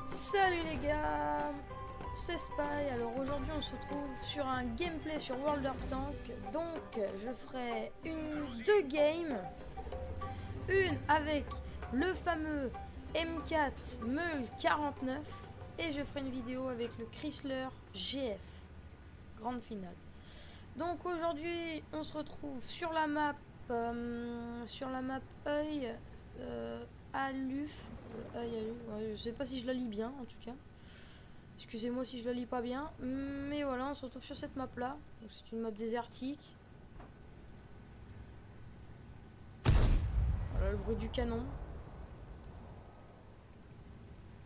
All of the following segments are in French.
Salut les gars, c'est Spy. Alors aujourd'hui on se retrouve sur un gameplay sur World of Tanks. Donc je ferai deux games. Une avec le fameux M4 Meul 49 et je ferai une vidéo avec le Chrysler GF. Grande finale. Donc aujourd'hui on se retrouve sur la map Œil Aluf. Ouais, je sais pas si je la lis bien en tout cas. Excusez-moi si je la lis pas bien. Mais voilà, on se retrouve sur cette map là. C'est une map désertique. Voilà le bruit du canon.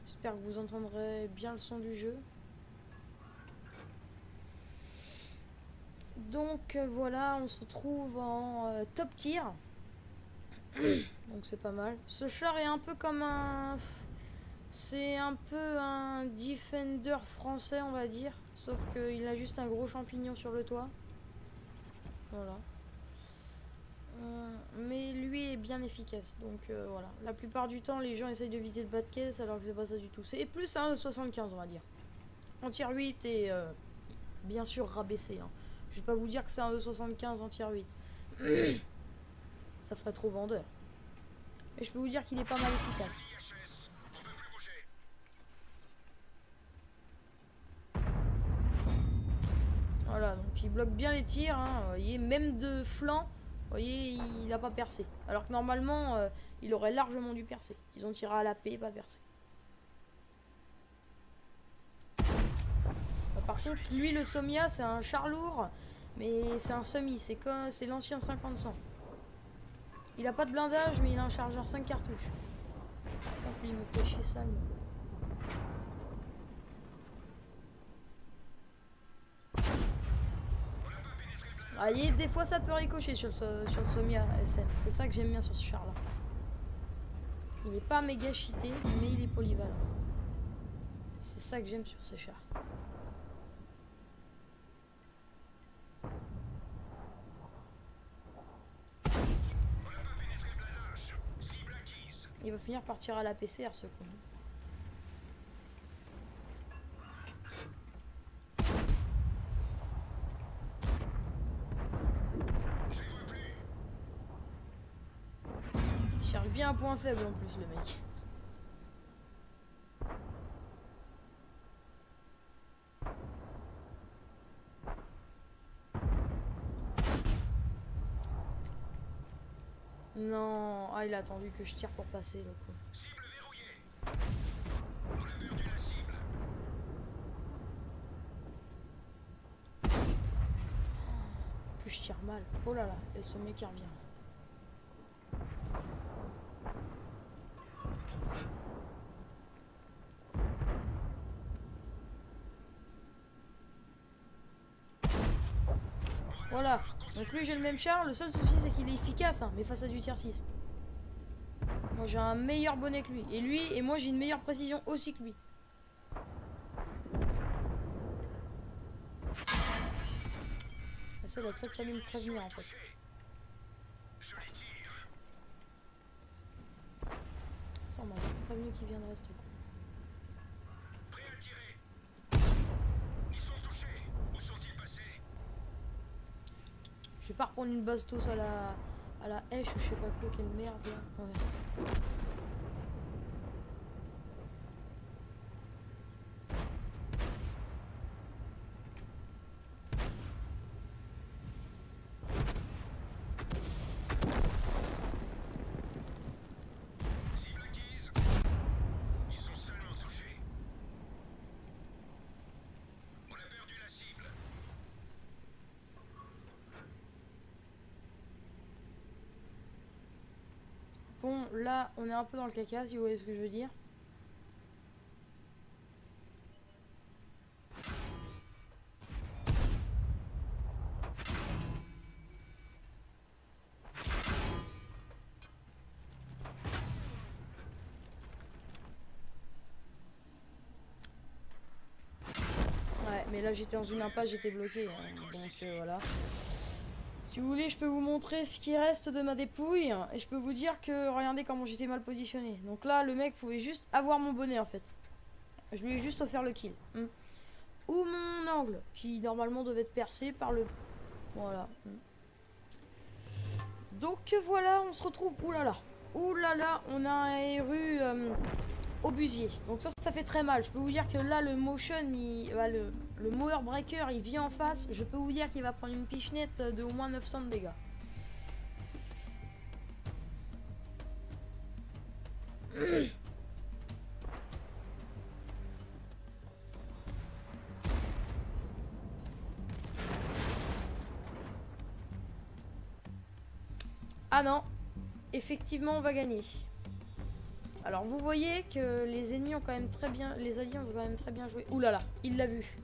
J'espère que vous entendrez bien le son du jeu. Donc voilà, on se trouve en top tier. Donc c'est pas mal. Ce char est un peu comme un... C'est un peu un Defender français, on va dire. Sauf qu'il a juste un gros champignon sur le toit. Voilà. Mais lui est bien efficace. Donc voilà. La plupart du temps, les gens essayent de viser le bas de caisse alors que c'est pas ça du tout. C'est plus un E75, on va dire. En tier 8 et bien sûr rabaissé. Hein. Je vais pas vous dire que c'est un E75 en tier 8. Ça ferait trop vendeur. Mais je peux vous dire qu'il est pas mal efficace. Voilà, donc il bloque bien les tirs, hein, vous voyez, même de flanc, vous voyez, il n'a pas percé. Alors que normalement, il aurait largement dû percer. Ils ont tiré à la paix, pas percé. Par contre, lui, le Somia, c'est un char lourd, mais c'est un semi, c'est l'ancien 50-100. Il a pas de blindage, mais il a un chargeur 5 cartouches. Donc lui, il me fait chier ça, lui. Ah, des fois ça peut ricocher sur le Somia SM. C'est ça que j'aime bien sur ce char là. Il n'est pas méga cheaté, mais il est polyvalent. C'est ça que j'aime sur ces chars. Il va finir par tirer à la PCR ce coup. Il cherche bien un point faible en plus le mec. Non, ah il a attendu que je tire pour passer le coup. Cible verrouillée. On a perdu la cible. En plus je tire mal. Oh là là, et ce mec qui revient. Voilà, donc lui j'ai le même char, le seul souci c'est qu'il est efficace, hein, mais face à du tier 6. Moi j'ai un meilleur bonnet que lui, et moi j'ai une meilleure précision aussi que lui. Ça il a peut-être fallu me prévenir en fait. Ça on m'a prévenu qu'il viendrait ce truc. Prêt à tirer. Ils sont touchés. Où sont-ils passés? Je vais pas reprendre une bastos à la hache ou je sais pas quoi, quelle merde là. Ouais. Cible acquise. Ils sont seulement touchés. On a perdu la cible. Bon, là, on est un peu dans le caca, si vous voyez ce que je veux dire. mais mais là j'étais dans une impasse, j'étais bloqué, hein. Donc voilà. Si vous voulez, je peux vous montrer ce qui reste de ma dépouille, et je peux vous dire que regardez comment j'étais mal positionné. Donc là, le mec pouvait juste avoir mon bonnet en fait. Je lui ai juste offert le kill. Ou mon angle, qui normalement devait être percé par le... Voilà. Donc voilà, on se retrouve... Oulala. Oulala, on a un RU obusier. Donc ça fait très mal. Je peux vous dire que là, le motion, le mower breaker, il vient en face. Je peux vous dire qu'il va prendre une pichenette de au moins 900 de dégâts. Ah non, effectivement on va gagner. Alors vous voyez que les ennemis ont quand même très bien, les alliés ont quand même très bien joué. Ouh là là, il l'a vu.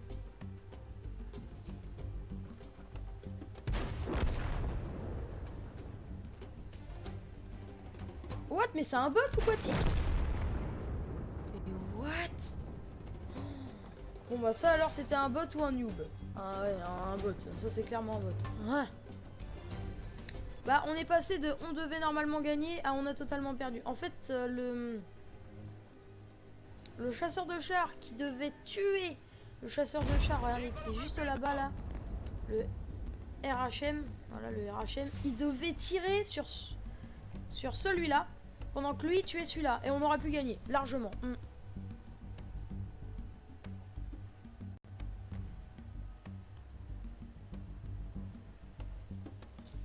What? Mais c'est un bot ou quoi, Tic? Mais what? Bon bah ça alors c'était un bot ou un noob? Ah ouais, un bot, ça c'est clairement un bot. Ouais. Bah on est passé de on devait normalement gagner à on a totalement perdu. En fait le chasseur de chars qui devait tuer le chasseur de chars, regardez, qui est juste là-bas là, le RHM, voilà le RHM, il devait tirer sur celui-là pendant que lui tuait celui-là et on aurait pu gagner largement.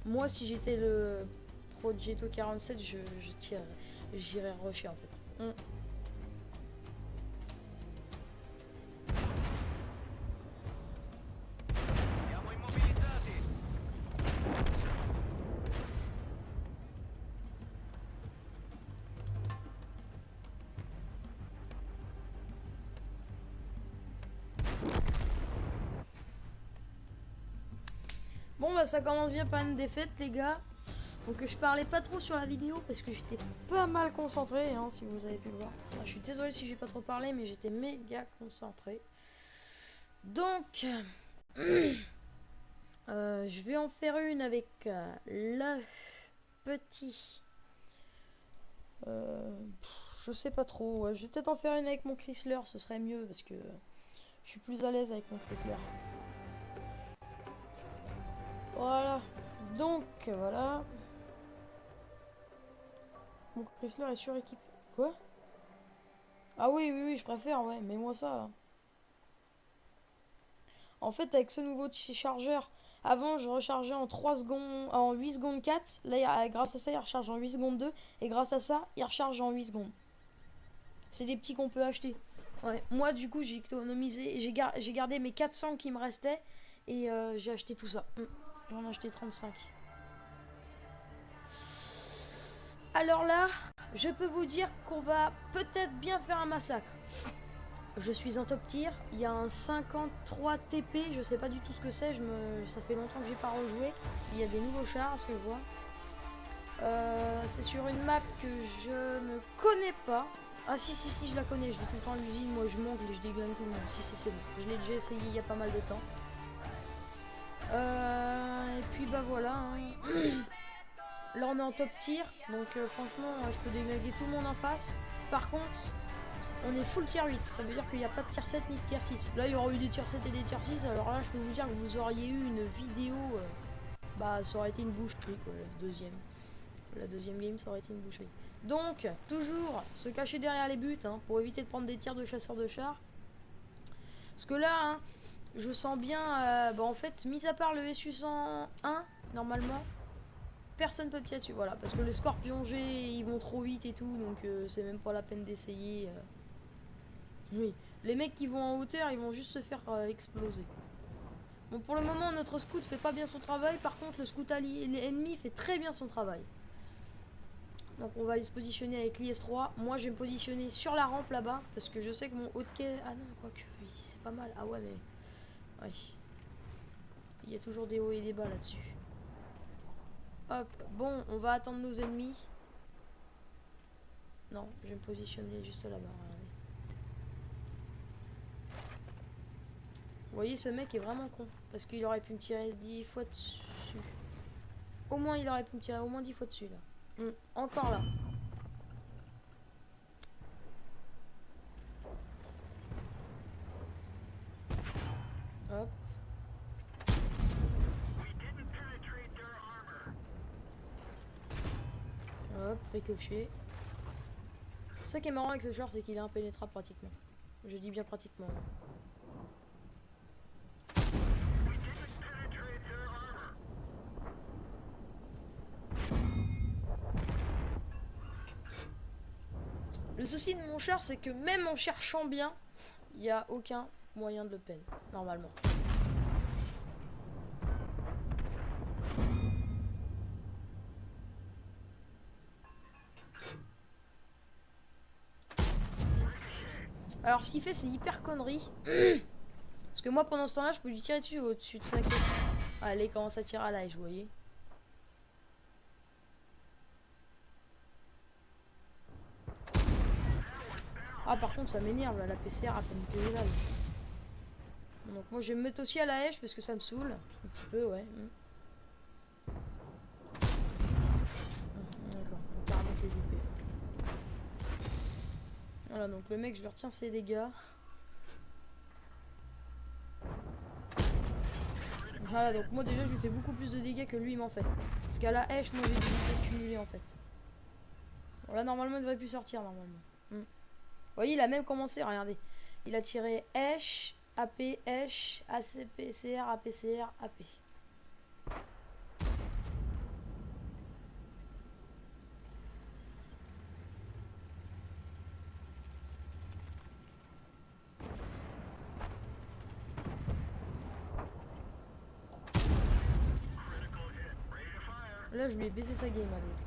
Moi si j'étais le Progetto 47, j'irais rusher en fait. Bon bah ça commence bien par une défaite les gars. Donc je parlais pas trop sur la vidéo parce que j'étais pas mal concentré, hein, si vous avez pu le voir. Je suis désolé si j'ai pas trop parlé mais j'étais méga concentré. Donc je vais en faire une avec le petit... je sais pas trop, je vais peut-être en faire une avec mon Chrysler, ce serait mieux parce que je suis plus à l'aise avec mon Chrysler. Voilà, donc voilà. Mon Chrysler est suréquipé. Quoi? Ah oui, je préfère, ouais, mais moi ça là. En fait, avec ce nouveau chargeur, avant je rechargeais en 3 secondes, en 8 secondes 4. Là, grâce à ça, il recharge en 8 secondes 2. Et grâce à ça, il recharge en 8 secondes. C'est des petits qu'on peut acheter. Ouais. Moi, du coup, j'ai économisé. J'ai gardé mes 400 qui me restaient. Et j'ai acheté tout ça. J'en ai acheté 35. Alors là, je peux vous dire qu'on va peut-être bien faire un massacre. Je suis en top tier, il y a un 53 TP, je sais pas du tout ce que c'est, ça fait longtemps que j'ai pas rejoué. Il y a des nouveaux chars, à ce que je vois. C'est sur une map que je ne connais pas. Ah si, je la connais, je vais tout le temps à l'usine, moi je monte et je déglingue tout le monde. Si, c'est bon, je l'ai déjà essayé il y a pas mal de temps. Et puis bah voilà. Hein. Là on est en top tier, donc franchement je peux déglinguer tout le monde en face. Par contre, on est full tier 8, ça veut dire qu'il n'y a pas de tier 7 ni de tier 6. Là il y aura eu des tier 7 et des tier 6, alors là je peux vous dire que vous auriez eu une vidéo, bah ça aurait été une boucherie quoi, la deuxième game ça aurait été une boucherie. Donc toujours se cacher derrière les buts, hein, pour éviter de prendre des tirs de chasseurs de chars. Parce que là, hein, je sens bien, bah en fait, mis à part le SU-101, normalement, personne peut me tirer dessus, voilà, parce que les scorpions G ils vont trop vite et tout, donc c'est même pas la peine d'essayer. Oui, les mecs qui vont en hauteur, ils vont juste se faire exploser. Bon, pour le moment, notre scout fait pas bien son travail, par contre, le scout ennemi fait très bien son travail. Donc on va aller se positionner avec l'IS-3. Moi, je vais me positionner sur la rampe là-bas, parce que je sais que mon haut de quai... Ah non, quoique, ici c'est pas mal. Ah ouais, mais... Ouais. Il y a toujours des hauts et des bas là-dessus. Hop, bon, on va attendre nos ennemis. Non, je vais me positionner juste là-bas. Vous voyez, ce mec est vraiment con. Parce qu'il aurait pu me tirer 10 fois dessus. Au moins, il aurait pu me tirer au moins 10 fois dessus, là. Encore là. Hop. Hop, ricochet. Ça qui est marrant avec ce char, c'est qu'il est impénétrable pratiquement. Je dis bien pratiquement. Le souci de mon char, c'est que même en cherchant bien, il n'y a aucun moyen de le pen, normalement. Alors ce qu'il fait, c'est hyper connerie. Parce que moi pendant ce temps là je peux lui tirer dessus au-dessus de sa tête. Allez, commence à tirer à l'âge, vous voyez. Ah par contre ça m'énerve là, la PCR à peine que les dalles. Donc moi je vais me mettre aussi à la hache parce que ça me saoule. Un petit peu, ouais. D'accord, carrément je vais louper. Voilà, donc le mec je lui retiens ses dégâts. Voilà, donc moi déjà je lui fais beaucoup plus de dégâts que lui il m'en fait. Parce qu'à la hache, moi j'ai dû cumuler en fait. Bon, là normalement il devrait plus sortir normalement. Vous voyez, il a même commencé, regardez. Il a tiré hache, AP, hache, ACPCR, APCR, AP. Là, je lui ai baisé sa game à l'autre.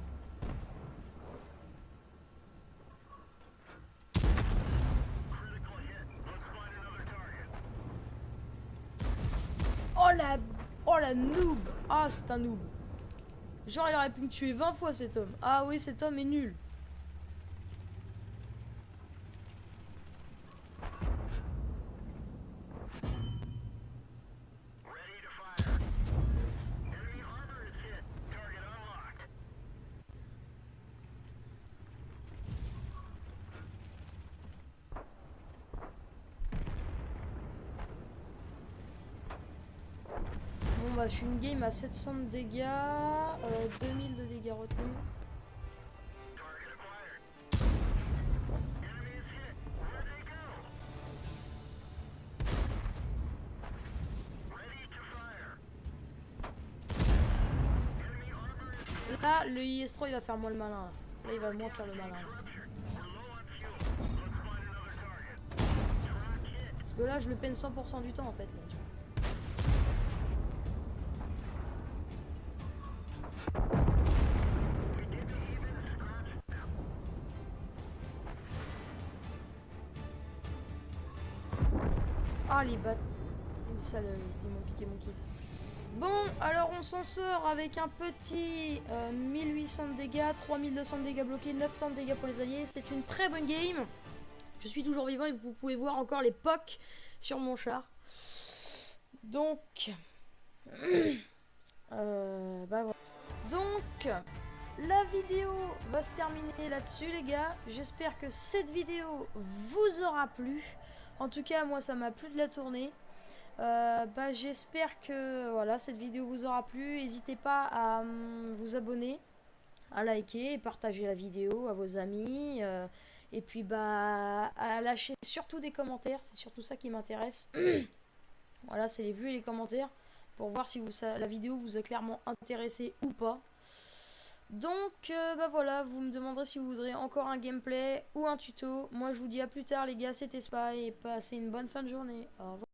Oh la noob. Ah, c'est un noob. Genre, il aurait pu me tuer 20 fois cet homme. Ah oui, cet homme est nul. Bah, je suis une game à 700 de dégâts, 2000 de dégâts retenus. Là, le IS-3 il va faire moins le malin. Là, il va moins faire le malin. Parce que là, je le peine 100% du temps en fait. Là, tu vois. Ah les bâtards. Ça, ils m'ont piqué mon kill. Bon, alors on s'en sort avec un petit 1800 de dégâts, 3200 de dégâts bloqués, 900 de dégâts pour les alliés. C'est une très bonne game. Je suis toujours vivant et vous pouvez voir encore les POC sur mon char. Donc, bah voilà. Donc, la vidéo va se terminer là-dessus les gars. J'espère que cette vidéo vous aura plu. En tout cas, moi ça m'a plu de la tourner. Bah, j'espère que voilà, cette vidéo vous aura plu. N'hésitez pas à vous abonner, à liker et partager la vidéo à vos amis. Et puis bah à lâcher surtout des commentaires. C'est surtout ça qui m'intéresse. Voilà, c'est les vues et les commentaires pour voir si la vidéo vous a clairement intéressé ou pas. Donc bah voilà, vous me demanderez si vous voudrez encore un gameplay ou un tuto. Moi je vous dis à plus tard les gars, c'était Spy et passez une bonne fin de journée. Au revoir.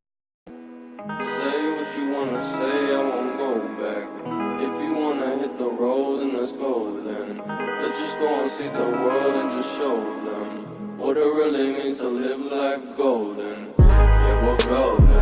Say what you wanna say, I won't go back. If you wanna hit the road, then let's go then. Let's just go and see the world and just show them what it really means to live life golden. Yeah, we're golden.